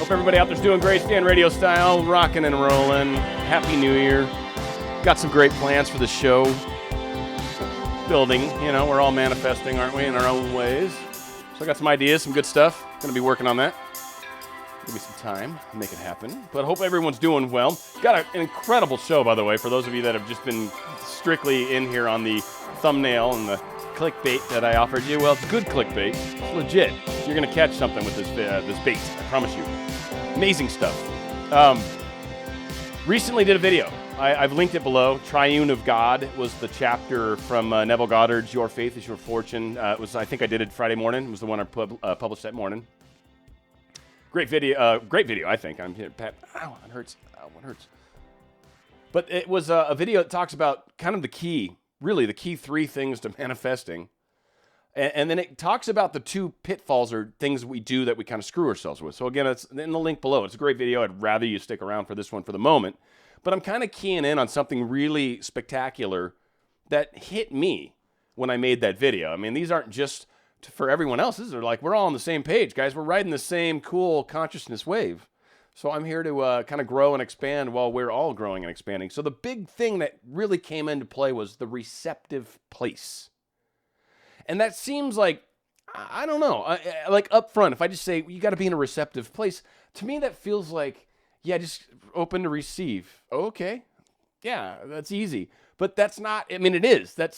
Hope everybody out there's doing great. Staying radio style, rocking and rolling. Happy New Year. Got some great plans for the show. Building, you know, we're all manifesting, aren't we, in our own ways. So I got some ideas, some good stuff. Going to be working on that. Give me some time to make it happen. But I hope everyone's doing well. Got an incredible show, by the way, for those of you that have just been strictly in here on the thumbnail and the clickbait that I offered you. Well, it's good clickbait. It's legit. You're going to catch something with this bait, I promise you. Amazing stuff. Recently did a video. I've linked it below. Triune of God was the chapter from Neville Goddard's Your Faith is Your Fortune. It was, I think I did it Friday morning. It was the one I published that morning. Great video, I think. I'm here, Pat. Ow, it hurts. Ow, it hurts. But it was a video that talks about kind of the key three things to manifesting. And then it talks about the two pitfalls or things we do that we kind of screw ourselves with. So again, it's in the link below. It's a great video. I'd rather you stick around for this one for the moment. But I'm kind of keying in on something really spectacular that hit me when I made that video. I mean, these aren't just for everyone else. These are like, we're all on the same page, guys. We're riding the same cool consciousness wave. So I'm here to kind of grow and expand while we're all growing and expanding. So the big thing that really came into play was the receptive place. And that seems like, I don't know, like up front, if I just say, you got to be in a receptive place, to me that feels like, yeah, just open to receive. Okay, yeah, that's easy. But that's not, I mean, it is. That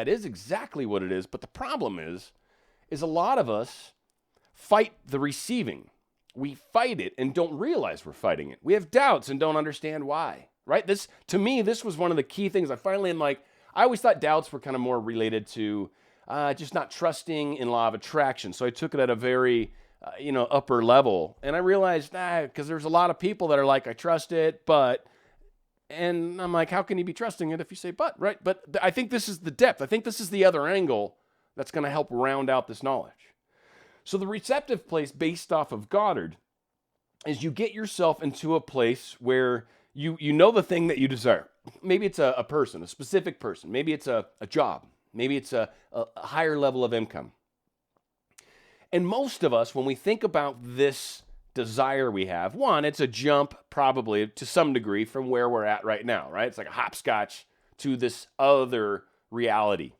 is exactly what it is. But the problem is a lot of us fight the receiving. We fight it and don't realize we're fighting it. We have doubts and don't understand why, right? To me, this was one of the key things. I finally am like, I always thought doubts were kind of more related to just not trusting in law of attraction. So I took it at a very, upper level. And I realized, because there's a lot of people that are like, I trust it, but... And I'm like, how can you be trusting it if you say but, right? But I think this is the depth. I think this is the other angle that's going to help round out this knowledge. So the receptive place based off of Goddard is you get yourself into a place where you know the thing that you desire. Maybe it's a person, a specific person. Maybe it's a job. Maybe it's a higher level of income. And most of us, when we think about this desire we have, one, it's a jump probably to some degree from where we're at right now, right? It's like a hopscotch to this other reality.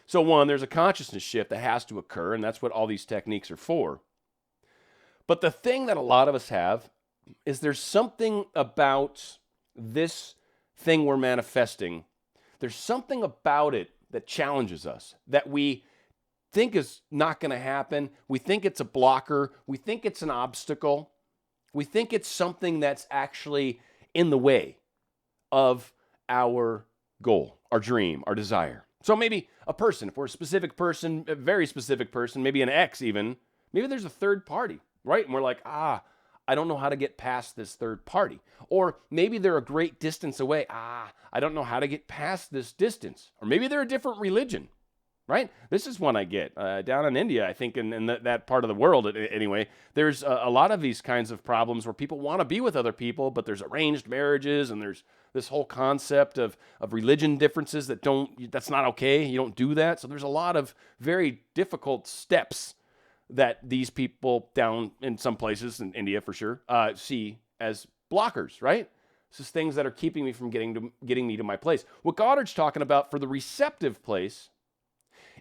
So one, there's a consciousness shift that has to occur, and that's what all these techniques are for. But the thing that a lot of us have is there's something about this thing we're manifesting. There's something about it that challenges us, that we think is not going to happen. We think it's a blocker. We think it's an obstacle. We think it's something that's actually in the way of our goal, our dream, our desire. So maybe a person, if we're a specific person, a very specific person, maybe an ex even, maybe there's a third party, right? And we're like, I don't know how to get past this third party. Or maybe they're a great distance away. I don't know how to get past this distance. Or maybe they're a different religion. Right? This is one I get down in India, I think, in that part of the world anyway. There's a lot of these kinds of problems where people want to be with other people, but there's arranged marriages and there's this whole concept of religion differences that's not okay. You don't do that. So there's a lot of very difficult steps that these people down in some places, in India for sure, see as blockers, right? This is things that are keeping me from getting me to my place. What Goddard's talking about for the receptive place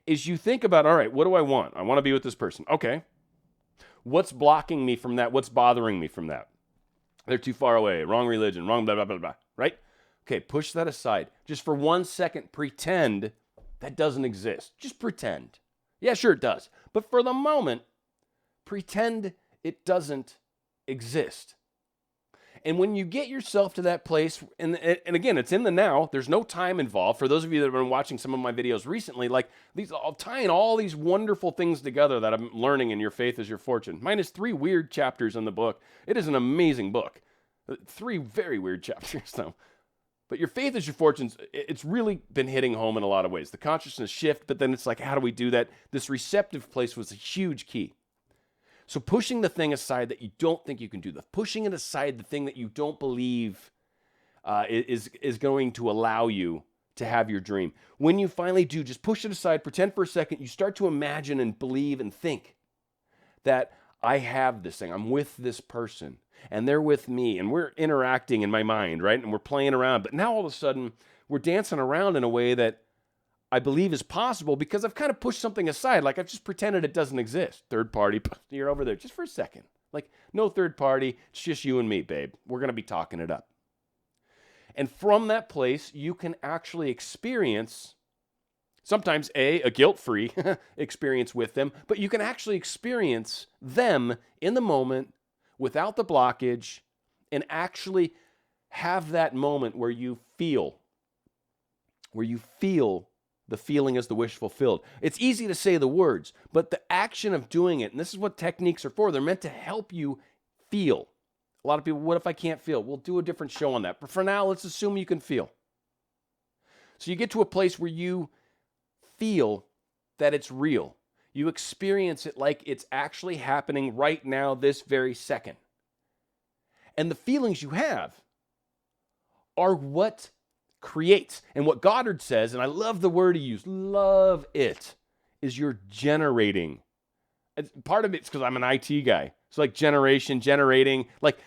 is you think about, all right, what do I want? I want to be with this person. Okay. What's blocking me from that? What's bothering me from that? They're too far away. Wrong religion. Wrong blah, blah, blah, blah. Right? Okay, push that aside. Just for 1 second, pretend that doesn't exist. Just pretend. Yeah, sure it does. But for the moment, pretend it doesn't exist. And when you get yourself to that place, and again, it's in the now, there's no time involved. For those of you that have been watching some of my videos recently, like these, I'll tying all these wonderful things together that I'm learning in Your Faith is Your Fortune. Minus 3 weird chapters in the book. It is an amazing book. 3 very weird chapters, though. But Your Faith is Your Fortune, it's really been hitting home in a lot of ways. The consciousness shift, but then it's like, how do we do that? This receptive place was a huge key. So pushing the thing aside that you don't think you can do, pushing it aside the thing that you don't believe is going to allow you to have your dream. When you finally do, just push it aside, pretend for a second, you start to imagine and believe and think that I have this thing. I'm with this person, and they're with me, and we're interacting in my mind, right? And we're playing around. But now all of a sudden, we're dancing around in a way that I believe is possible because I've kind of pushed something aside. Like I've just pretended it doesn't exist. Third party, you're over there just for a second. Like no third party. It's just you and me, babe. We're going to be talking it up. And from that place, you can actually experience sometimes a guilt-free experience with them, but you can actually experience them in the moment without the blockage and actually have that moment where you feel the feeling is the wish fulfilled. It's easy to say the words, but the action of doing it, and this is what techniques are for, they're meant to help you feel. A lot of people, what if I can't feel? We'll do a different show on that. But for now, let's assume you can feel. So you get to a place where you feel that it's real. You experience it like it's actually happening right now, this very second. And the feelings you have are what creates. And what Goddard says, and I love the word he used, love it, is you're generating. Part of it's because I'm an IT guy. So like generating, like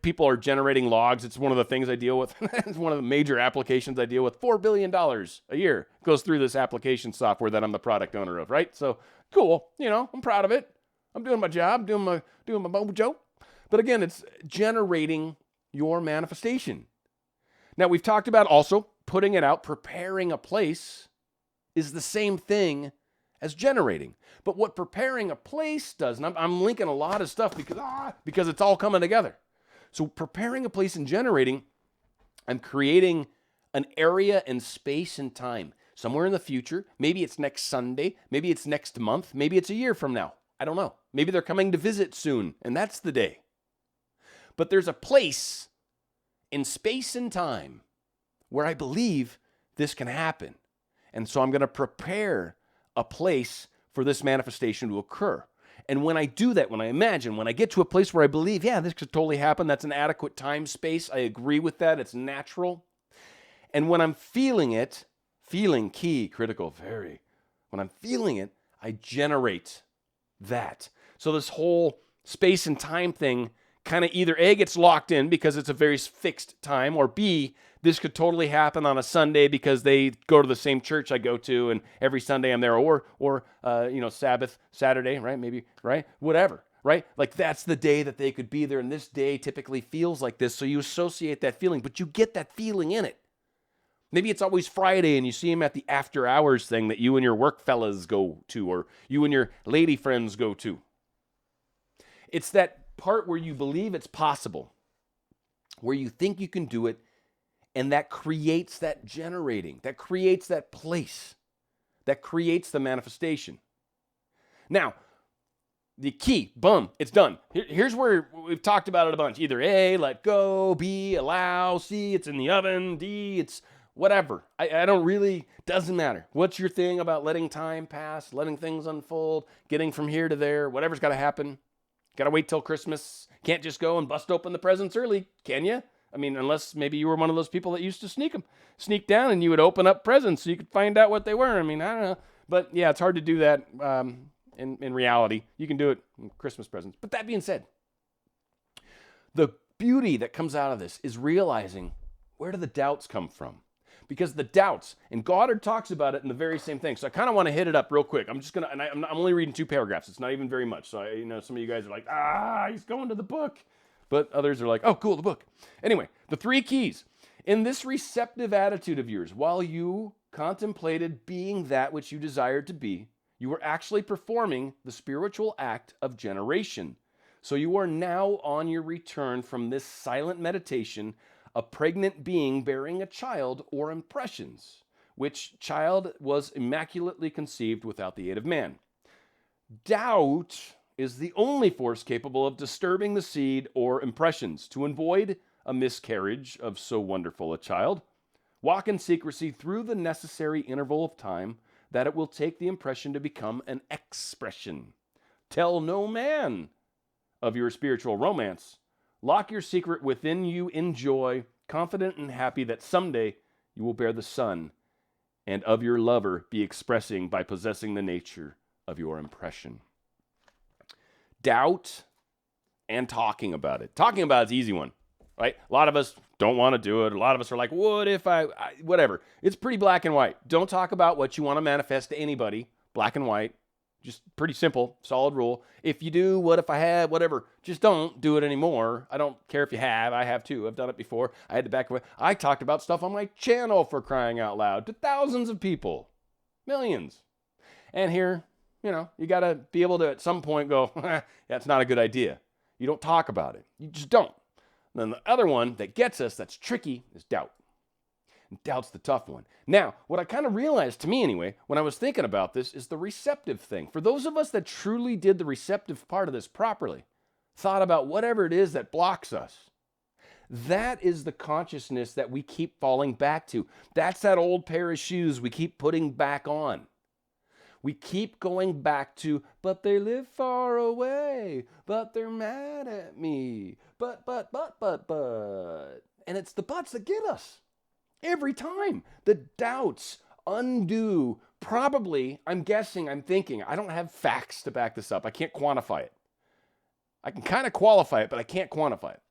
people are generating logs. It's one of the things I deal with. It's one of the major applications I deal with. $4 billion a year goes through this application software that I'm the product owner of, right? So cool, I'm proud of it. I'm doing my job, doing my mojo. But again, it's generating your manifestation. Now we've talked about also putting it out, preparing a place is the same thing as generating. But what preparing a place does, and I'm linking a lot of stuff because it's all coming together. So preparing a place and generating, I'm creating an area and space and time. Somewhere in the future, maybe it's next Sunday, maybe it's next month, maybe it's a year from now. I don't know. Maybe they're coming to visit soon, and that's the day. But there's a place in space and time where I believe this can happen. And so I'm going to prepare a place for this manifestation to occur. And when I do that, when I get to a place where I believe, yeah, this could totally happen, that's an adequate time space, I agree with that, it's natural. And when I'm feeling it, feeling key, critical, very, when I'm feeling it, I generate that. So this whole space and time thing kind of either A, gets locked in because it's a very fixed time, or B, this could totally happen on a Sunday because they go to the same church I go to, and every Sunday I'm there, or Sabbath, Saturday, right? Maybe, right? Whatever, right? Like that's the day that they could be there, and this day typically feels like this, so you associate that feeling, but you get that feeling in it. Maybe it's always Friday and you see him at the after hours thing that you and your work fellas go to, or you and your lady friends go to. It's that part where you believe it's possible, where you think you can do it, and that creates that generating, that creates that place, that creates the manifestation. Now, the key, boom, it's done. Here's where we've talked about it a bunch. Either A, let go, B, allow, C, it's in the oven, D, it's whatever. I don't really, doesn't matter. What's your thing about letting time pass, letting things unfold, getting from here to there, whatever's got to happen? Got to wait till Christmas. Can't just go and bust open the presents early, can you? I mean, unless maybe you were one of those people that used to sneak down and you would open up presents so you could find out what they were. I mean, I don't know. But yeah, it's hard to do that in reality. You can do it in Christmas presents. But that being said, the beauty that comes out of this is realizing, where do the doubts come from? Because the doubts, and Goddard talks about it in the very same thing. So I kind of want to hit it up real quick. I'm only reading 2 paragraphs. It's not even very much. So some of you guys are like, he's going to the book. But others are like, oh, cool, the book. Anyway, the 3 keys. In this receptive attitude of yours, while you contemplated being that which you desired to be, you were actually performing the spiritual act of generation. So you are now on your return from this silent meditation, a pregnant being bearing a child or impressions, which child was immaculately conceived without the aid of man. Doubt is the only force capable of disturbing the seed or impressions. To avoid a miscarriage of so wonderful a child, walk in secrecy through the necessary interval of time that it will take the impression to become an expression. Tell no man of your spiritual romance. Lock your secret within you in joy, confident and happy that someday you will bear the son and of your lover be expressing by possessing the nature of your impression. doubt and talking about it. Talking about it's an easy one, right? A lot of us don't want to do it. A lot of us are like, what if whatever. It's pretty black and white. Don't talk about what you want to manifest to anybody. Black and white. Just pretty simple, solid rule. If you do, what if I had, whatever, just don't do it anymore. I don't care if you have. I have too. I've done it before. I had to back away. I talked about stuff on my channel, for crying out loud, to thousands of people, millions. And here, you got to be able to at some point go, that's not a good idea. You don't talk about it. You just don't. And then the other one that gets us, that's tricky, is doubt. And doubt's the tough one. Now, what I kind of realized, to me anyway, when I was thinking about this, is the receptive thing. For those of us that truly did the receptive part of this properly, thought about whatever it is that blocks us, that is the consciousness that we keep falling back to. That's that old pair of shoes we keep putting back on. We keep going back to, but they live far away, but they're mad at me, but. And it's the buts that get us. Every time. The doubts undo, probably, I'm guessing, I'm thinking, I don't have facts to back this up. I can't quantify it. I can kind of qualify it, but I can't quantify it.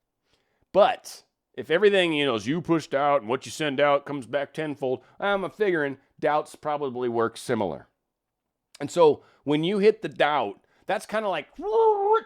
But if everything, is you pushed out and what you send out comes back tenfold, I'm figuring doubts probably work similar. And so when you hit the doubt, that's kind of like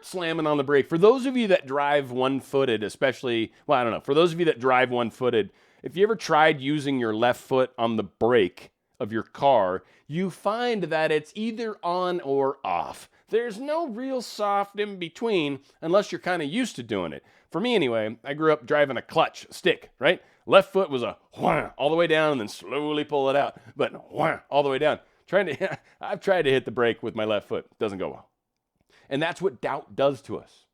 slamming on the brake. For those of you that drive one-footed, especially, well, I don't know. For those of you that drive one-footed, if you ever tried using your left foot on the brake of your car, you find that it's either on or off. There's no real soft in between unless you're kind of used to doing it. For me anyway, I grew up driving a clutch stick, right? Left foot was a wham, all the way down and then slowly pull it out, but wham, all the way down. I've tried to hit the brake with my left foot. Doesn't go well. And that's what doubt does to us.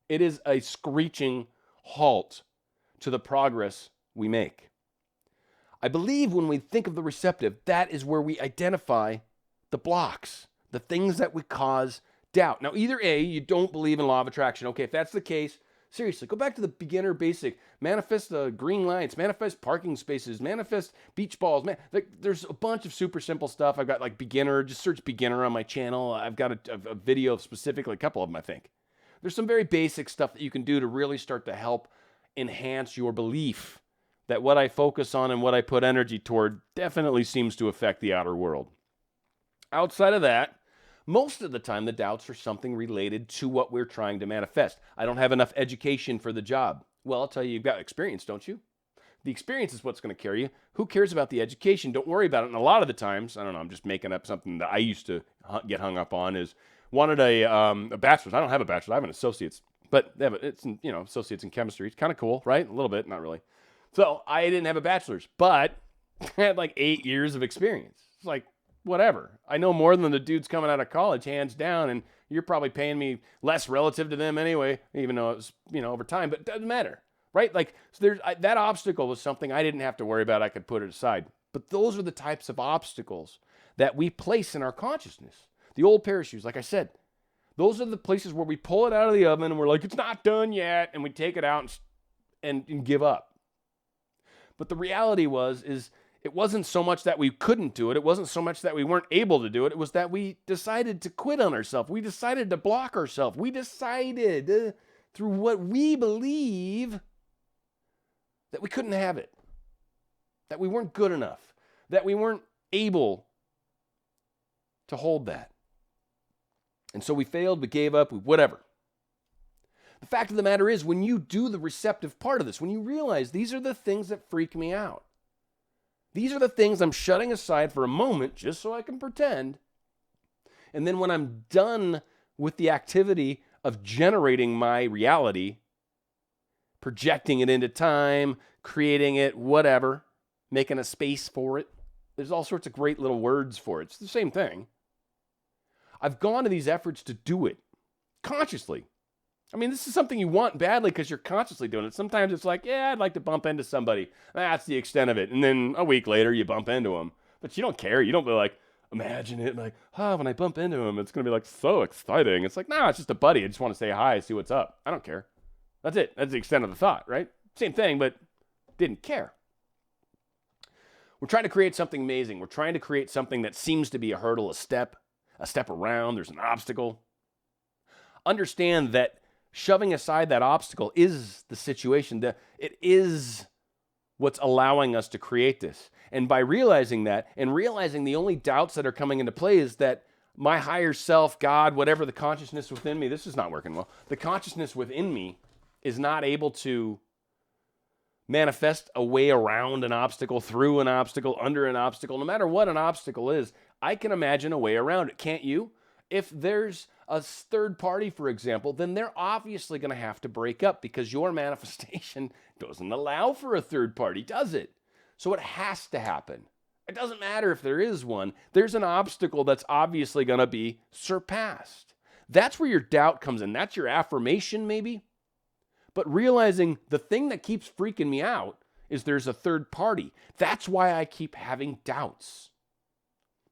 It is a screeching halt to the progress we make. I believe when we think of the receptive, that is where we identify the blocks, the things that would cause doubt. Now, either A, you don't believe in law of attraction. Okay, if that's the case, seriously, go back to the beginner basic. Manifest green lights, manifest parking spaces, manifest beach balls. There's a bunch of super simple stuff. I've got like beginner, just search beginner on my channel. I've got a video of specifically, a couple of them, I think. There's some very basic stuff that you can do to really start to help enhance your belief that what I focus on and what I put energy toward definitely seems to affect the outer world. Outside of that, most of the time the doubts are something related to what we're trying to manifest. I don't have enough education for the job. Well, I'll tell you, you've got experience, don't you? The experience is what's going to carry you. Who cares about the education? Don't worry about it. And a lot of the times, I don't know, I'm just making up something that I used to get hung up on, is wanted a bachelor's. I don't have a bachelor's. I have an associate's. But it's, associates in chemistry. It's kind of cool, right? A little bit, not really. So I didn't have a bachelor's, but I had like 8 years of experience. It's like, whatever. I know more than the dudes coming out of college, hands down, and you're probably paying me less relative to them anyway, even though it was, over time, but it doesn't matter, right? Like, so that obstacle was something I didn't have to worry about. I could put it aside. But those are the types of obstacles that we place in our consciousness. The old pair of shoes, like I said, those are the places where we pull it out of the oven and we're like, it's not done yet, and we take it out and give up. But the reality is it wasn't so much that we couldn't do it. It wasn't so much that we weren't able to do it. It was that we decided to quit on ourselves. We decided to block ourselves. We decided through what we believe that we couldn't have it, that we weren't good enough, that we weren't able to hold that. And so we failed, we gave up, whatever. The fact of the matter is, when you do the receptive part of this, when you realize these are the things that freak me out, these are the things I'm shutting aside for a moment just so I can pretend, and then when I'm done with the activity of generating my reality, projecting it into time, creating it, whatever, making a space for it, there's all sorts of great little words for it. It's the same thing. I've gone to these efforts to do it consciously. I mean, this is something you want badly because you're consciously doing it. Sometimes it's like, yeah, I'd like to bump into somebody. That's the extent of it. And then a week later, you bump into them. But you don't care. You don't be like, imagine it like, when I bump into him, it's going to be like so exciting. It's like, no, it's just a buddy. I just want to say hi, see what's up. I don't care. That's it. That's the extent of the thought, right? Same thing, but didn't care. We're trying to create something amazing. We're trying to create something that seems to be a hurdle, a step around. There's an obstacle. understand that shoving aside that obstacle is the situation. That it is what's allowing us to create this. And by realizing that, and realizing the only doubts that are coming into play is that my higher self, God, whatever the consciousness within me, this is not working well. The consciousness within me is not able to manifest a way around an obstacle, through an obstacle, under an obstacle. No matter what an obstacle is, I can imagine a way around it. Can't you? If there's a third party, for example, then they're obviously going to have to break up because your manifestation doesn't allow for a third party, does it? So it has to happen. It doesn't matter if there is one. There's an obstacle that's obviously going to be surpassed. That's where your doubt comes in. That's your affirmation, maybe. But realizing the thing that keeps freaking me out is there's a third party. That's why I keep having doubts.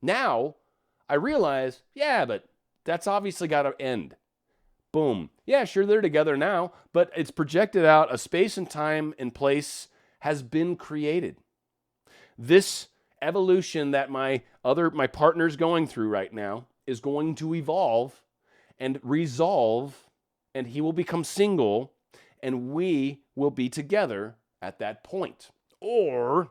Now, I realize, yeah, but that's obviously got to end. Boom. Yeah, sure, they're together now, but it's projected out. A space and time and place has been created. This evolution that my partner's going through right now is going to evolve and resolve, and he will become single, and we will be together at that point. Or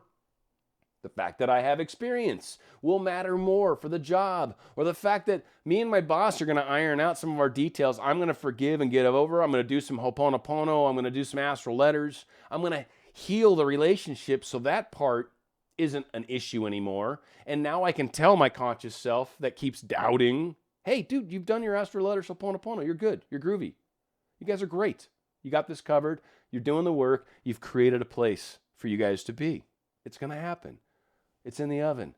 the fact that I have experience will matter more for the job, or the fact that me and my boss are going to iron out some of our details. I'm going to forgive and get over. I'm going to do some ho'oponopono. I'm going to do some astral letters. I'm going to heal the relationship so that part isn't an issue anymore. And now I can tell my conscious self that keeps doubting, hey, dude, you've done your astral letters, ho'oponopono. You're good. You're groovy. You guys are great. You got this covered. You're doing the work. You've created a place for you guys to be. It's going to happen. It's in the oven.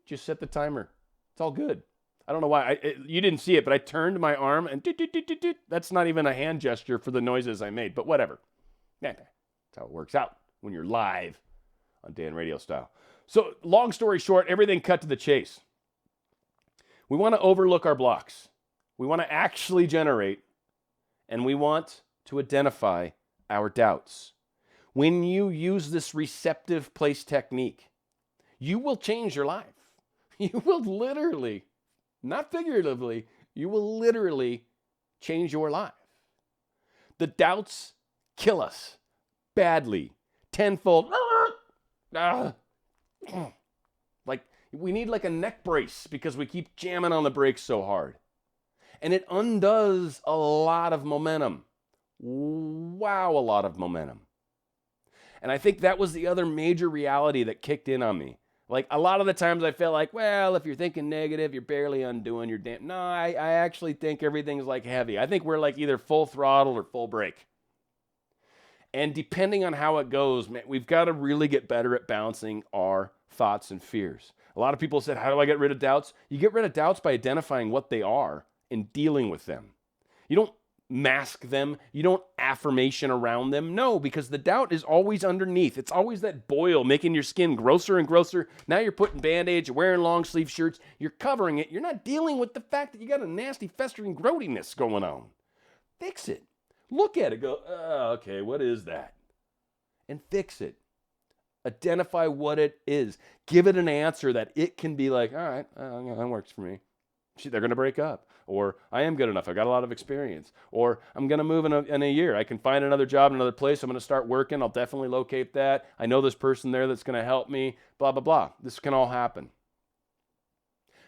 Just set the timer. It's all good. I don't know why. You didn't see it, but I turned my arm and that's not even a hand gesture for the noises I made, but whatever. That's how it works out when you're live on Dan RadioStyle. So long story short, everything cut to the chase. We want to overlook our blocks. We want to actually generate, and we want to identify our doubts. When you use this receptive place technique, you will change your life. You will literally, not figuratively, you will literally change your life. The doubts kill us badly, tenfold. Like we need like a neck brace because we keep jamming on the brakes so hard. And it undoes a lot of momentum. Wow, a lot of momentum. And I think that was the other major reality that kicked in on me. Like a lot of the times I felt like, well, if you're thinking negative, you're barely undoing your damn. No, I actually think everything's like heavy. I think we're like either full throttle or full brake. And depending on how it goes, man, we've got to really get better at balancing our thoughts and fears. A lot of people said, how do I get rid of doubts? You get rid of doubts by identifying what they are and dealing with them. You don't mask them. You don't affirmation around them. No, because the doubt is always underneath. It's always that boil making your skin grosser and grosser. Now you're putting Band-Aids, you're wearing long sleeve shirts, you're covering it. You're not dealing with the fact that you got a nasty festering growtiness going on. Fix it. Look at it. Go, okay, what is that? And fix it. Identify what it is. Give it an answer that it can be like, all right, that works for me. They're going to break up. Or I am good enough. I got a lot of experience. Or I'm going to move in a year. I can find another job in another place. I'm going to start working. I'll definitely locate that. I know this person there that's going to help me. Blah, blah, blah. This can all happen.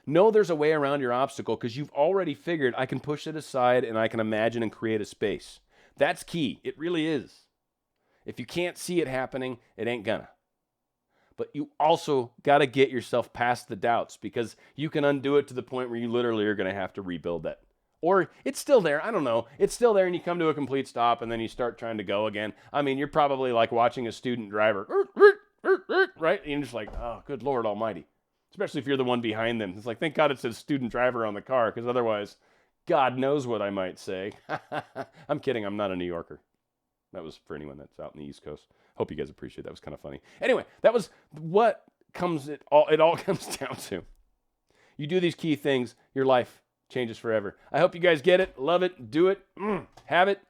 Know there's a way around your obstacle because you've already figured I can push it aside and I can imagine and create a space. That's key. It really is. If you can't see it happening, it ain't gonna. But you also got to get yourself past the doubts because you can undo it to the point where you literally are going to have to rebuild that. Or it's still there. I don't know. It's still there and you come to a complete stop and then you start trying to go again. I mean, you're probably like watching a student driver, right? And you're just like, oh, good Lord almighty. Especially if you're the one behind them. It's like, thank God it says student driver on the car because otherwise, God knows what I might say. I'm kidding. I'm not a New Yorker. That was for anyone that's out in the East Coast. Hope you guys appreciate that. Was kind of funny. Anyway, that was what it all comes down to. You do these key things, your life changes forever. I hope you guys get it, love it, do it, have it.